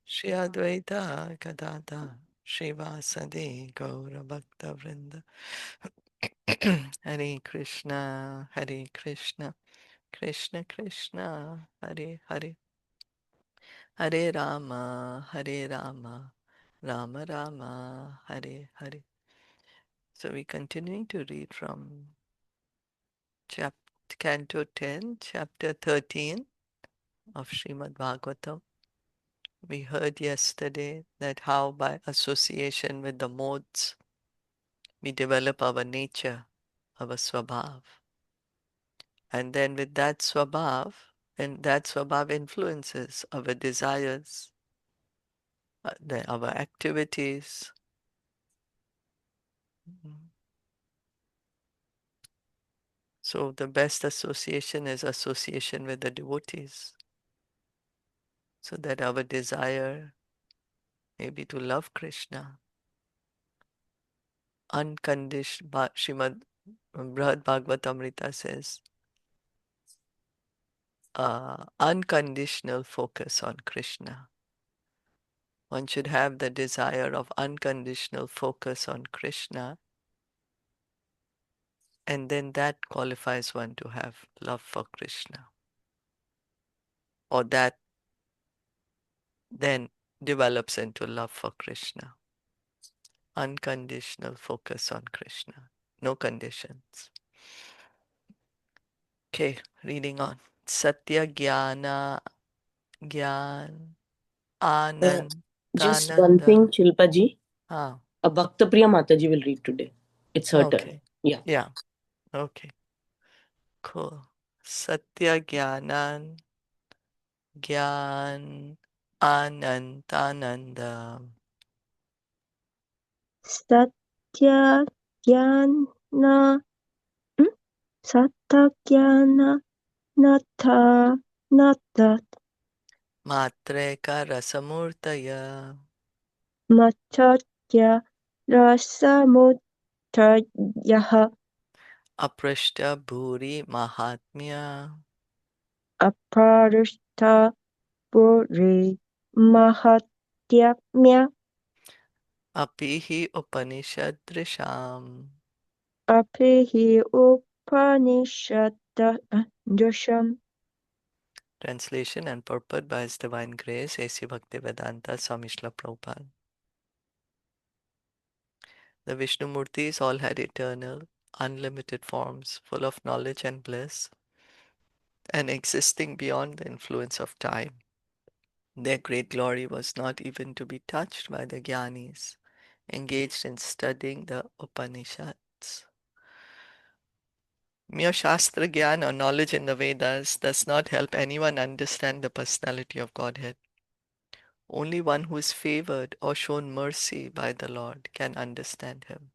Shri Advaita Gadada Srivasadi Gaura Bhakta Vrinda. Hare Krishna, Hare Krishna, Krishna Krishna, Hare Hare, Hare Rama, Hare Rama, Rama Rama, Hare Hare. So we're continuing to read from Canto 10, chapter 13 of Srimad Bhagavatam. We heard yesterday that how by association with the modes we develop our nature, our swabhav. And then with that swabhav, and that swabhav influences our desires, our activities. So the best association is association with the devotees, so that our desire may be to love Krishna. Unconditioned, Srimad Bhagavatamrita says, unconditional focus on Krishna. One should have the desire of unconditional focus on Krishna, and then that qualifies one to have love for Krishna. Or that then develops into love for Krishna. Unconditional focus on Krishna. No conditions. Okay, reading on. Satya Jnana Gyan Just one thing, Anantananda. Shilpa ji. Ah, Bhakta Priya Mataji will read today. It's her turn. okay. Yeah. Yeah, okay. Cool. Satya Jnanan Gyan Anantananda. Satya Jnana Satya Jnana Nata Nata Matreka Rasamurtaya. Machatya Rasamutaya Aprishta Bhuri Mahatmya. Aparishta Puri Mahatyamya Apihi Upanishadrisham. Apihi Upanishadasham. Translation and purport by His Divine Grace, A.C. Bhaktivedanta Swami Srila Prabhupada. The Vishnu Murtis all had eternal, unlimited forms, full of knowledge and bliss, and existing beyond the influence of time. Their great glory was not even to be touched by the Gyanis, engaged in studying the Upanishads. Mere Shastra Gyan or knowledge in the Vedas does not help anyone understand the personality of Godhead. Only one who is favored or shown mercy by the Lord can understand him.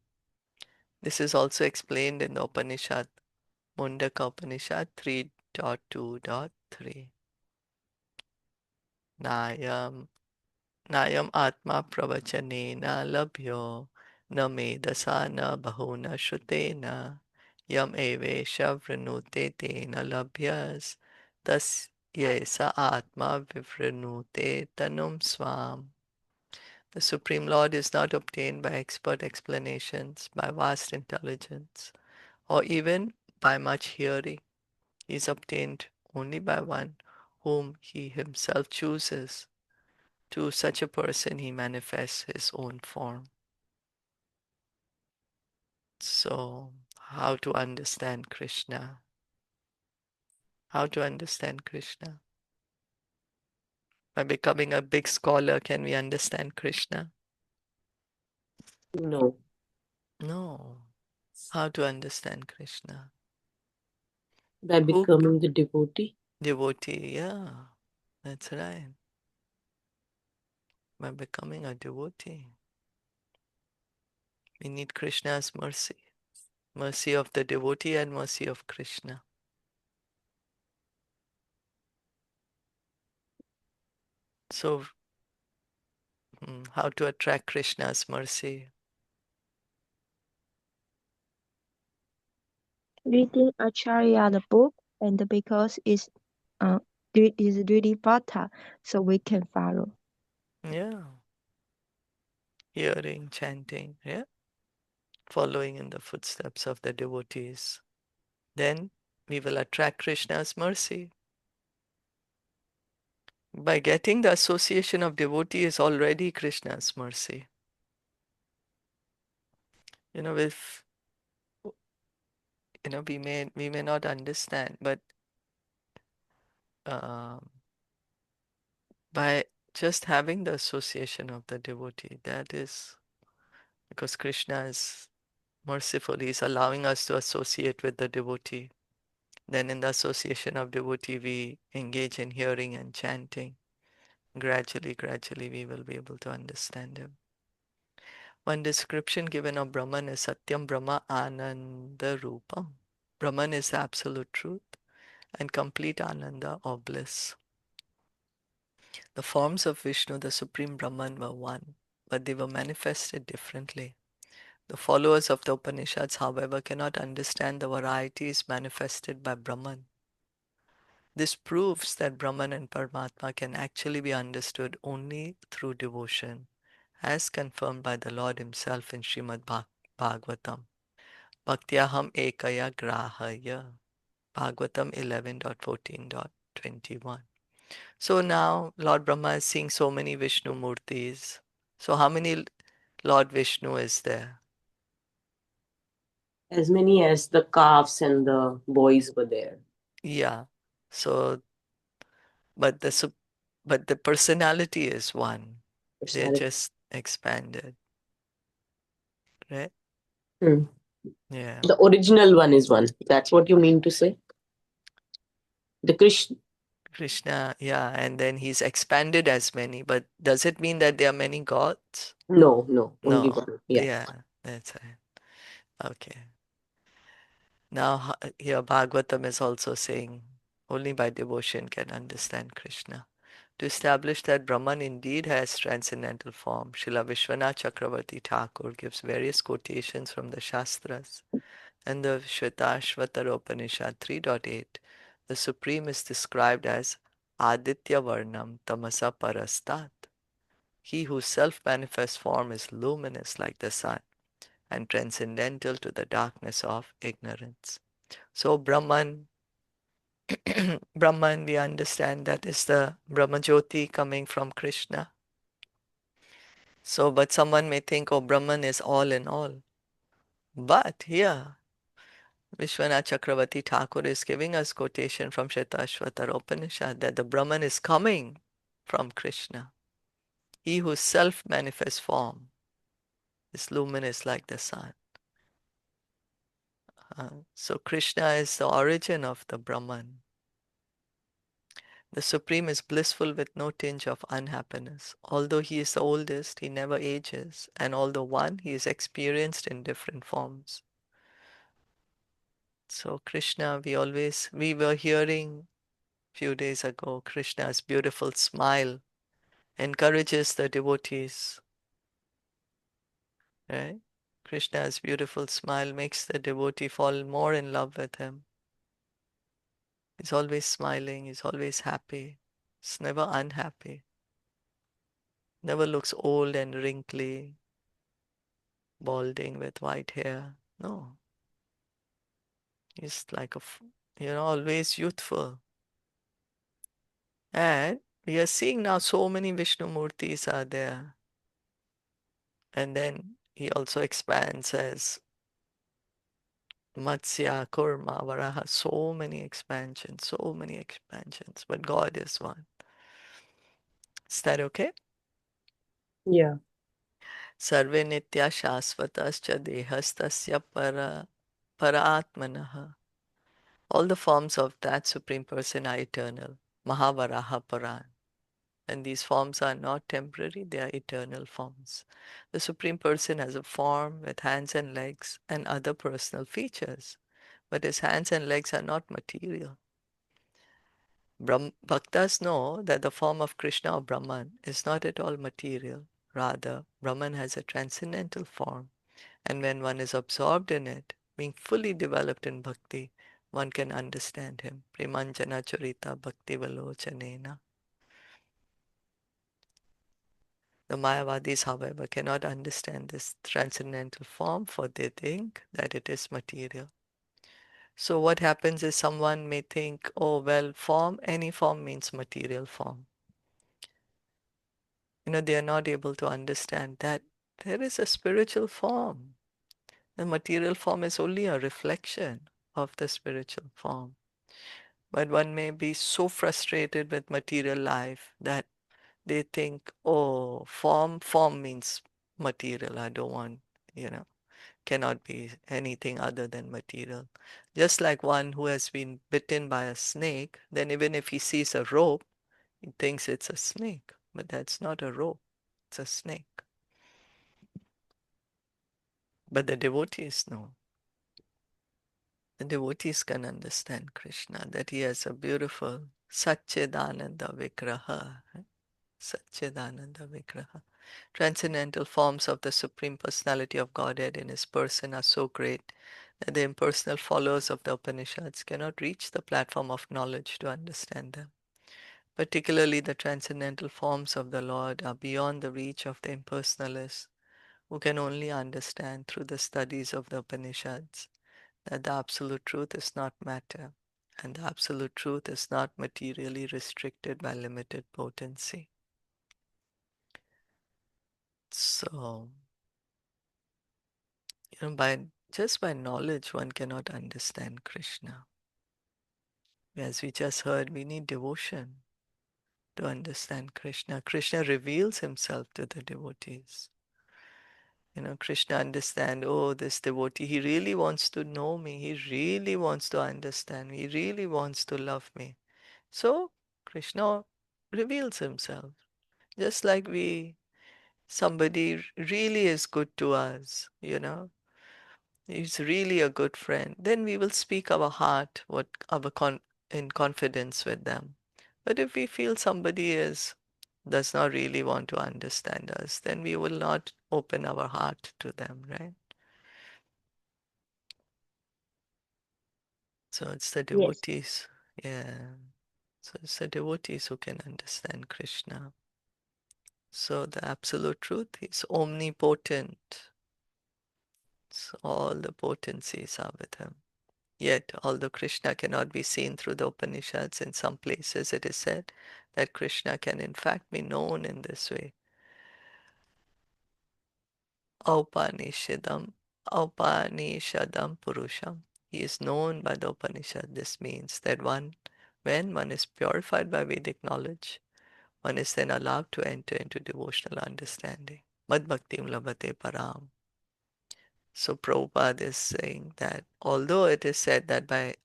This is also explained in the Upanishad, Mundaka Upanishad 3.2.3. Nayam Atma Pravachanena Labhyo Na Medasa Na Bahuna Shrutena Yam Evesha Vrinute Tena Labhyas Tas Yesa Atma Vivrinute Tanum Swam. The Supreme Lord is not obtained by expert explanations, by vast intelligence, or even by much hearing. He is obtained only by one whom he himself chooses. To such a person he manifests his own form. So, how to understand Krishna? How to understand Krishna? By becoming a big scholar, can we understand Krishna? No. No. How to understand Krishna? By becoming the devotee. Devotee, yeah. That's right. By becoming a devotee. We need Krishna's mercy. Mercy of the devotee and mercy of Krishna. So, how to attract Krishna's mercy? Reading Acharya the book, and because it's really pata, so we can follow. Yeah. Hearing, chanting, yeah. Following in the footsteps of the devotees. Then we will attract Krishna's mercy. By getting the association of devotee is already Krishna's mercy. If we may not understand, but um, by just having the association of the devotee, that is because Krishna is merciful. He's allowing us to associate with the devotee. Then in the association of devotee, we engage in hearing and chanting. Gradually, we will be able to understand him. One description given of Brahman is Satyam Brahma Ananda Rupam. Brahman is absolute truth and complete Ananda or bliss. The forms of Vishnu, the Supreme Brahman, were one, but they were manifested differently. The followers of the Upanishads, however, cannot understand the varieties manifested by Brahman. This proves that Brahman and Paramatma can actually be understood only through devotion, as confirmed by the Lord himself in Srimad Bhagavatam. Bhaktyaham ekaya grahaya. Bhagavatam 11.14.21. So now Lord Brahma is seeing so many Vishnu Murtis. So how many Lord Vishnu is there? As many as the calves and the boys were there. Yeah. So, but the personality is one. They're Personality. just expanded, right? Hmm. Yeah. The original one is one. That's what you mean to say? The Krishna. Krishna, yeah, and then he's expanded as many, but does it mean that there are many gods? No, only No. one. Yeah. Yeah, that's right. Okay. Now here Bhagavatam is also saying only by devotion can understand Krishna. To establish that Brahman indeed has transcendental form, Srila Vishwanath Chakravarti Thakur gives various quotations from the Shastras. And the Shvetashvatara Upanishad 3.8, the Supreme is described as Aditya Varnam Tamasa Parastat. He whose self-manifest form is luminous like the sun and transcendental to the darkness of ignorance. So Brahman, Brahman, we understand that is the Brahmajyoti coming from Krishna. So, but someone may think, oh, Brahman is all in all. But here, Vishwanath Chakravarti Thakur is giving us quotation from Shetashvatara Upanishad that the Brahman is coming from Krishna. He whose self-manifest form is luminous like the sun. So Krishna is the origin of the Brahman. The Supreme is blissful with no tinge of unhappiness. Although he is the oldest, he never ages, and although one, he is experienced in different forms. So Krishna, we were hearing few days ago, Krishna's beautiful smile encourages the devotees, right? Krishna's beautiful smile makes the devotee fall more in love with him. He's always smiling, he's always happy, he's never unhappy, never looks old and wrinkly, balding with white hair. No, he's like always youthful. And we are seeing now so many Vishnu Murtis are there. And then he also expands as Matsya, Kurma, Varaha, so many expansions, but God is one. Is that okay? Yeah. Sarve nitya shasvatascha dehastasya para. All the forms of that Supreme Person are eternal. Mahavaraha Paran. And these forms are not temporary, they are eternal forms. The Supreme Person has a form with hands and legs and other personal features, but his hands and legs are not material. Bhaktas know that the form of Krishna or Brahman is not at all material. Rather, Brahman has a transcendental form, and when one is absorbed in it, being fully developed in bhakti, one can understand him. Premanjana Charita Bhakti Valochanena. The Mayavadis, however, cannot understand this transcendental form, for they think that it is material. So what happens is someone may think, oh, well, form, any form means material form. They are not able to understand that there is a spiritual form. The material form is only a reflection of the spiritual form. But one may be so frustrated with material life that they think, oh, form means material. I don't want, cannot be anything other than material. Just like one who has been bitten by a snake, then even if he sees a rope, he thinks it's a snake. But that's not a rope, it's a snake. But the devotees know. The devotees can understand Krishna, that he has a beautiful Satchidananda Vigraha. Satchidananda Vigraha. Transcendental forms of the Supreme Personality of Godhead in his person are so great that the impersonal followers of the Upanishads cannot reach the platform of knowledge to understand them. Particularly the transcendental forms of the Lord are beyond the reach of the impersonalists, who can only understand through the studies of the Upanishads that the absolute truth is not matter, and the absolute truth is not materially restricted by limited potency. So, by knowledge one cannot understand Krishna. As we just heard, we need devotion to understand Krishna. Krishna reveals himself to the devotees. Krishna understand, oh, this devotee, he really wants to know me. He really wants to understand me. He really wants to love me. So Krishna reveals himself. Just like somebody really is good to us, he's really a good friend, then we will speak our heart, in confidence with them. But if we feel somebody does not really want to understand us, then we will not open our heart to them, right? So it's the Yes. devotees, yeah. So it's the devotees who can understand Krishna. So the absolute truth is omnipotent. So all the potencies are with him. Yet, although Krishna cannot be seen through the Upanishads, in some places it is said that Krishna can in fact be known in this way. Aupanishadam, Aupanishadam Purusham. He is known by the Upanishad. This means that when one is purified by Vedic knowledge, one is then allowed to enter into devotional understanding. Mad bhaktim labhate param. So Prabhupada is saying that although it is said that by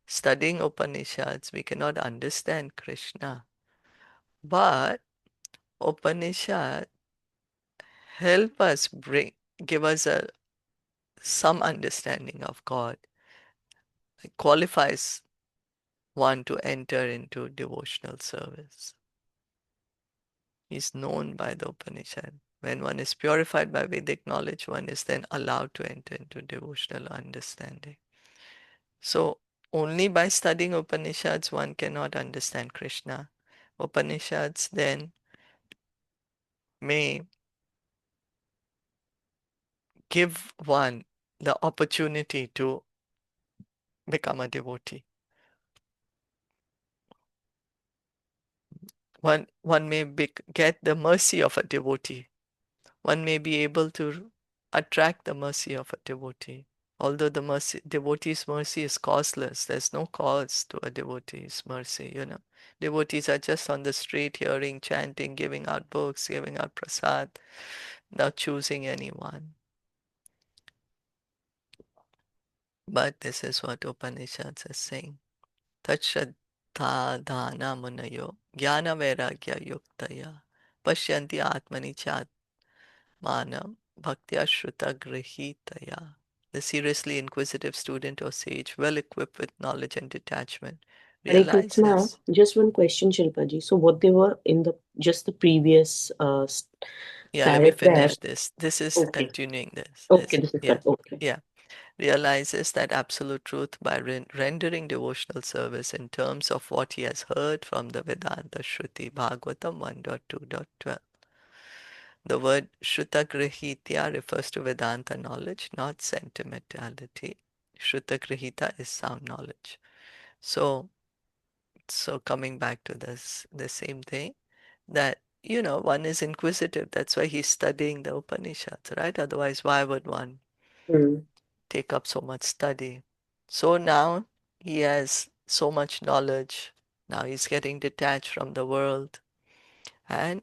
studying Upanishads we cannot understand Krishna, but Upanishad help us give us some understanding of God. It qualifies one to enter into devotional service. Is known by the Upanishad. When one is purified by Vedic knowledge, one is then allowed to enter into devotional understanding. So only by studying Upanishads one cannot understand Krishna. Upanishads then may give one the opportunity to become a devotee. One may get the mercy of a devotee. One may be able to attract the mercy of a devotee. Although devotee's mercy is causeless, there's no cause to a devotee's mercy. Devotees are just on the street hearing, chanting, giving out books, giving out prasad, not choosing anyone. But this is what Upanishads is saying. Tachshraddha dhana munayo jnana vairagya yuktaya pashyanti atmani chatmanam bhaktya shruta grihitaya. The seriously inquisitive student or sage, well equipped with knowledge and detachment, Hare Krishna. realizes. Just one question, Shilpaji. So what they were in the previous Yeah, let me paragraph. finish this. This is Okay. continuing this. Okay, this is Yeah, good. Okay. yeah. Realizes that absolute truth by rendering devotional service in terms of what he has heard from the Vedanta Shruti, Bhagavatam 1.2.12. The word Shrutagrahitya refers to Vedanta knowledge, not sentimentality. Shrutagrahita is sound knowledge. So coming back to this, the same thing, that, one is inquisitive. That's why he's studying the Upanishads, right? Otherwise, why would one Mm. take up so much study? So now he has so much knowledge. Now he's getting detached from the world. And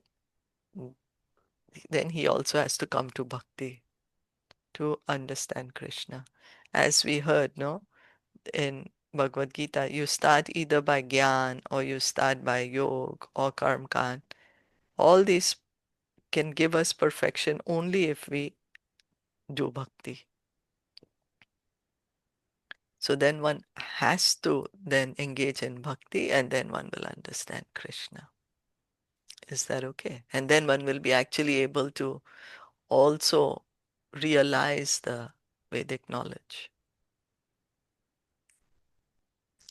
then he also has to come to bhakti to understand Krishna. As we heard, no, in Bhagavad Gita, you start either by Gyan or you start by Yoga or Karma. All these can give us perfection only if we do bhakti. So then one has to then engage in bhakti and then one will understand Krishna. Is that okay? And then one will be actually able to also realize the Vedic knowledge.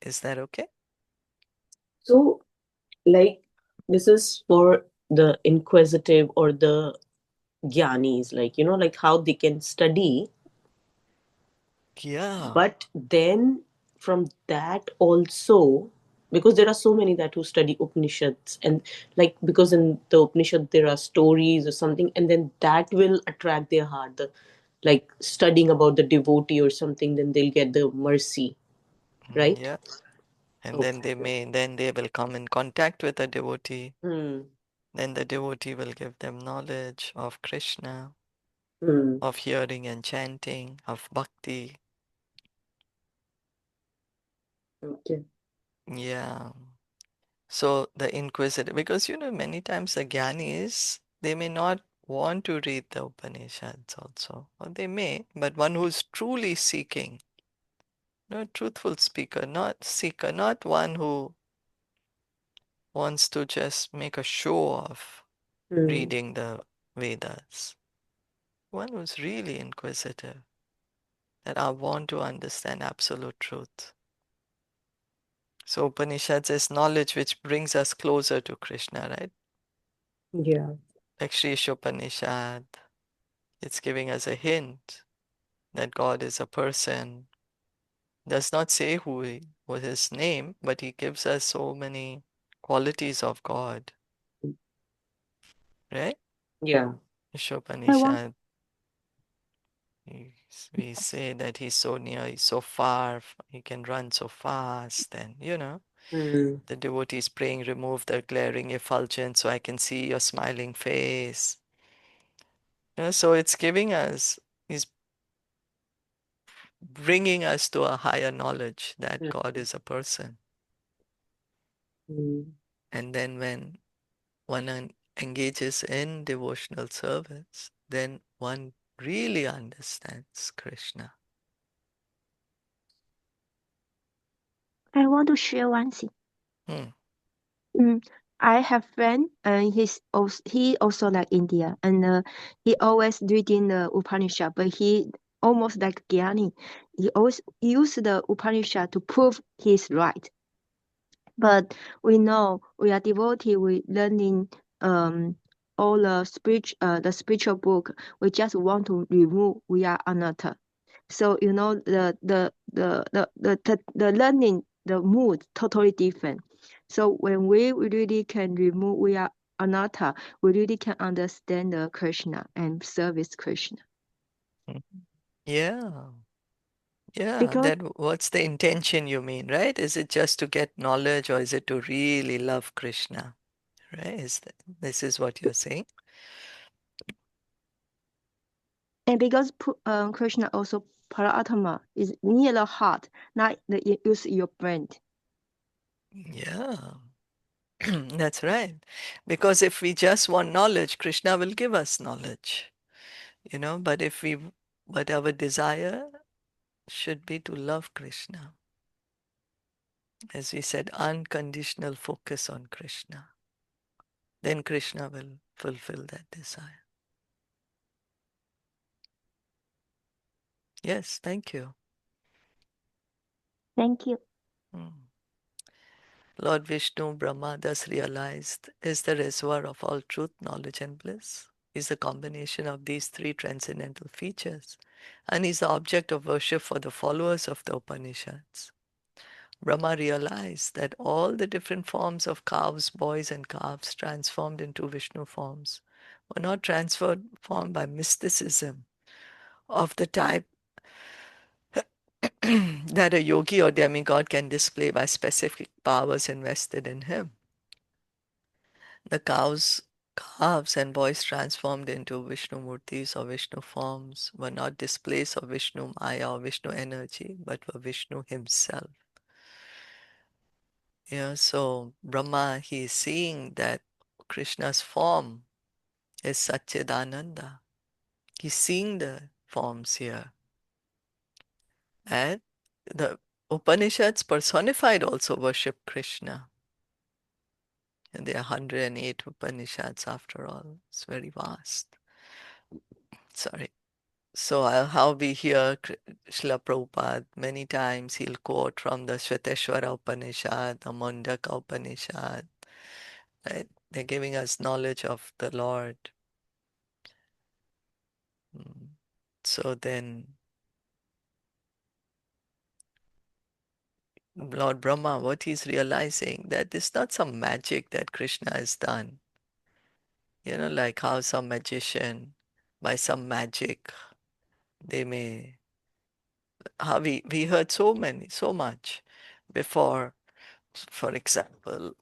Is that okay? So, like, this is for the inquisitive or the gyanis, like, like how they can study. Yeah. But then from that also, because there are so many that who study Upanishads, and like, because in the Upanishad there are stories or something, and then that will attract their heart. The like studying about the devotee or something, then they'll get the mercy, right? Yeah. And then Okay. they will come in contact with a devotee. Hmm. Then the devotee will give them knowledge of Krishna, Hmm. of hearing and chanting, of bhakti. Okay. Yeah. So the inquisitive, because many times the jnanis, they may not want to read the Upanishads also, or they may, but one who's truly seeking, no truthful speaker, not seeker, not one who wants to just make a show of Hmm. reading the Vedas. One who's really inquisitive, that I want to understand absolute truth. So Upanishads is knowledge which brings us closer to Krishna, right? Yeah. Like Sri Upanishad, it's giving us a hint that God is a person. Does not say what his name, but he gives us so many qualities of God, right? Yeah. I want Upanishad, we say that he's so near, he's so far, he can run so fast, and Hmm. the devotees praying, remove the glaring effulgence so I can see your smiling face. So it's giving us, is bringing us to a higher knowledge that God is a person. Hmm. And then when one engages in devotional service, then one really understands Krishna. to share one thing. Hmm. Mm, I have friend and he also like India and he always reading the Upanishad, but he almost like Gyani. He always use the Upanishad to prove he's right. But we know we are devotee. We learning all the spiritual book. We just want to remove. We are another. So the learning the mood totally different. So when we really can remove we are anatta, we really can understand the Krishna and service Krishna. Yeah. Yeah. Because Then what's the intention you mean, right? Is it just to get knowledge or is it to really love Krishna? Right? This is what you're saying? Krishna also Paratama is near the heart, not the use your brain. Yeah. That's right. Because if we just want knowledge, Krishna will give us knowledge, but but our desire should be to love Krishna. As we said, unconditional focus on Krishna. Then Krishna will fulfill that desire. Yes, thank you. Thank you. Mm. Lord Vishnu, Brahma thus realized, is the reservoir of all truth, knowledge, and bliss. He's a combination of these three transcendental features, and he's the object of worship for the followers of the Upanishads. Brahma realized that all the different forms of cows, boys, and calves transformed into Vishnu forms were not transformed by mysticism of the type that a yogi or demigod can display by specific powers invested in him. The calves, and boys transformed into Vishnu murtis or Vishnu forms were not displays of Vishnu Maya or Vishnu energy, but were Vishnu himself. So Brahma, he is seeing that Krishna's form is Satchidananda. He's seeing the forms here. And the Upanishads personified also worship Krishna. And there are 108 Upanishads after all. It's very vast. Sorry. So how we hear Srila Prabhupada many times, he'll quote from the Shveteshwara Upanishad, the Mundaka Upanishad. Right? They're giving us knowledge of the Lord. So then Lord Brahma, what he's realizing, that it's not some magic that Krishna has done. Like how some magician, by some magic, they may, how we heard so much before. For example,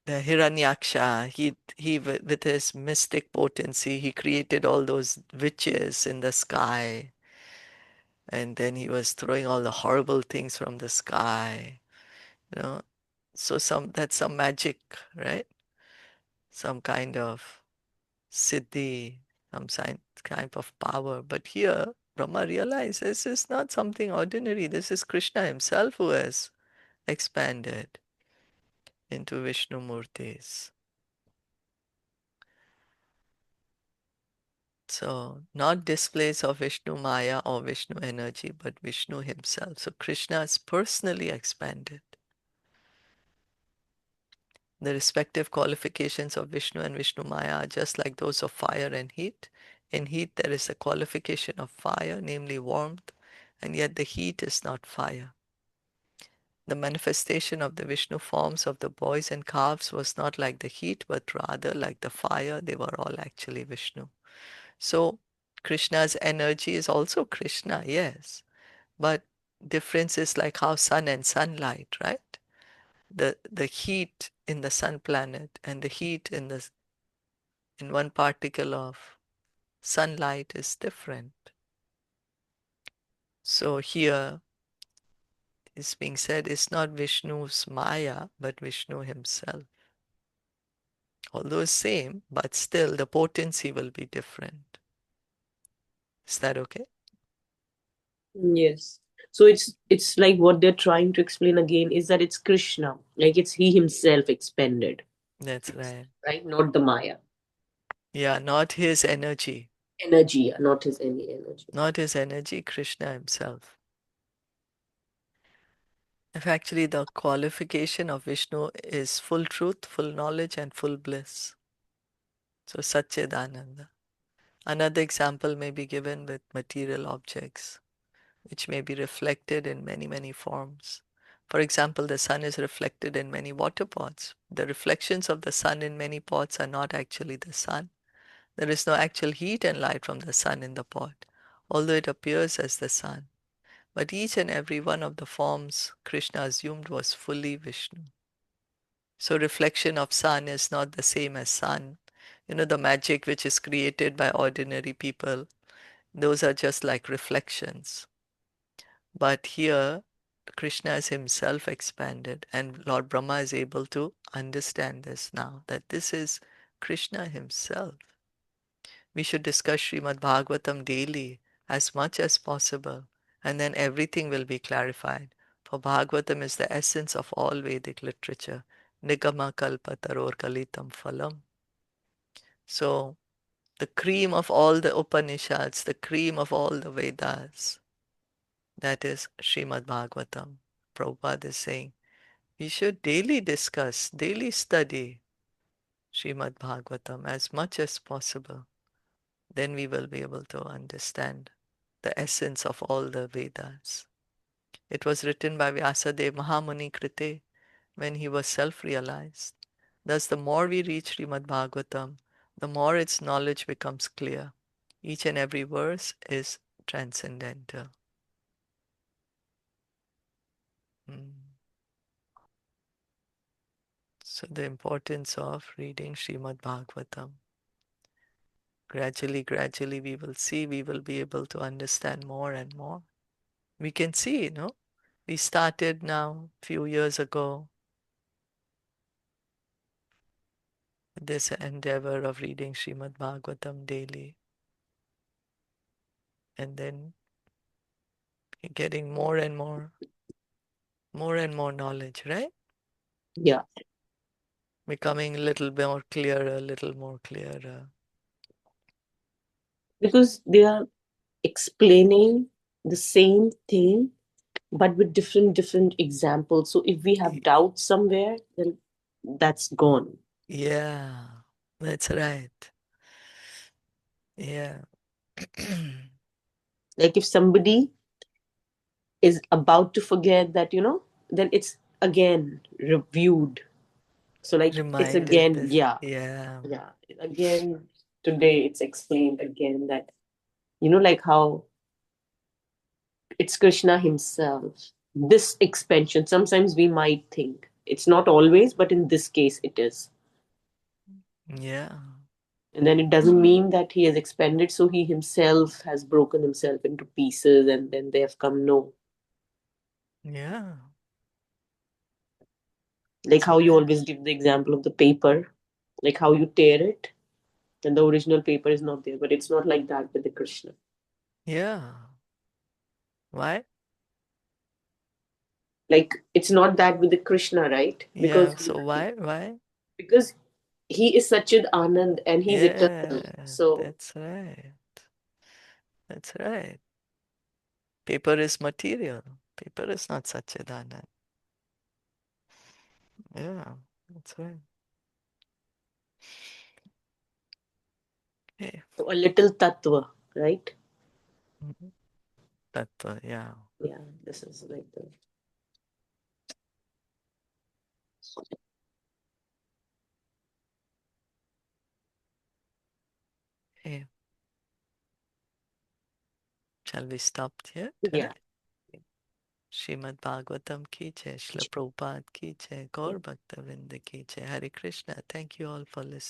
the Hiranyaksha, he with his mystic potency, he created all those witches in the sky, and then he was throwing all the horrible things from the sky. So that's some magic, right? Some kind of siddhi, some kind of power. But here, Brahma realized this is not something ordinary. This is Krishna himself who has expanded into Vishnu Murtis. So, not displays of Vishnu Maya or Vishnu energy, but Vishnu himself. So, Krishna has personally expanded. The respective qualifications of Vishnu and Vishnu Maya are just like those of fire and heat. In heat, there is a qualification of fire, namely warmth, and yet the heat is not fire. The manifestation of the Vishnu forms of the boys and calves was not like the heat, but rather like the fire. They were all actually Vishnu. So, Krishna's energy is also Krishna, yes. But difference is like how sun and sunlight, right? The heat in the sun planet and the heat in one particle of sunlight is different. So here is being said it's not Vishnu's Maya, but Vishnu himself. Although same, but still the potency will be different. Is that okay? Yes. So it's like what they're trying to explain again is that it's Krishna, like it's he himself expended, That's right. right? Not the Maya Yeah, not his energy. energy, not his any energy. Not his energy, Krishna himself. If actually the qualification of Vishnu is full truth, full knowledge, and full bliss. So Satchidananda. Another example may be given with material objects, which may be reflected in many forms. For example, the sun is reflected in many water pots. The reflections of the sun in many pots are not actually the sun. There is no actual heat and light from the sun in the pot, although it appears as the sun. But each and every one of the forms Krishna assumed was fully Vishnu. So reflection of sun is not the same as sun. The magic which is created by ordinary people, those are just like reflections. But here, Krishna is himself expanded, and Lord Brahma is able to understand this now, that this is Krishna himself. We should discuss Srimad Bhagavatam daily, as much as possible, and then everything will be clarified. For Bhagavatam is the essence of all Vedic literature. Nigama kalpa taror kalitam phalam. So, the cream of all the Upanishads, the cream of all the Vedas, that is Srimad Bhagavatam. Prabhupada is saying, we should daily discuss, daily study Srimad Bhagavatam as much as possible. then we will be able to understand the essence of all the Vedas. It was written by Vyasadeva Mahamuni Krite when he was self-realized. Thus, the more we read Srimad Bhagavatam, the more its knowledge becomes clear. Each and every verse is transcendental. So the importance of reading Srimad Bhagavatam. Gradually, we will see, we will be able to understand more and more. We can see, we started now few years ago with this endeavor of reading Srimad Bhagavatam daily. And then getting more and more knowledge, right? Yeah. Becoming a little more clearer. Because they are explaining the same thing but with different examples. So if we have doubt somewhere, then that's gone. Yeah, that's right. Yeah. Like if somebody is about to forget that, then it's again reviewed. So like it's Reminded again, this. yeah, Yeah. yeah. Again, today it's explained again that, like how it's Krishna himself. This expansion, sometimes we might think it's not always, but in this case it is. Yeah. And then it doesn't mean that he has expanded, so he himself has broken himself into pieces and then they have come. No. Yeah. Like how you Right. always give the example of the paper, like how you tear it, and the original paper is not there. But it's not like that with the Krishna. Yeah. Why? Like it's not that with the Krishna, right? Yeah. So why? Why? Because he is Sachid Anand and he's eternal. Yeah. So That's right. That's right. Paper is material. Paper is not Satchidanand. Yeah. That's right. Okay. a little tattva, right? Tattva. Yeah. Yeah, this is like the Okay. Shall we stop here today? yeah. Srimad Bhagavatam ki jai, Srila Prabhupada ki jai, Gaur Bhakta Vrinda ki jai. Hare Krishna. Thank you all for listening.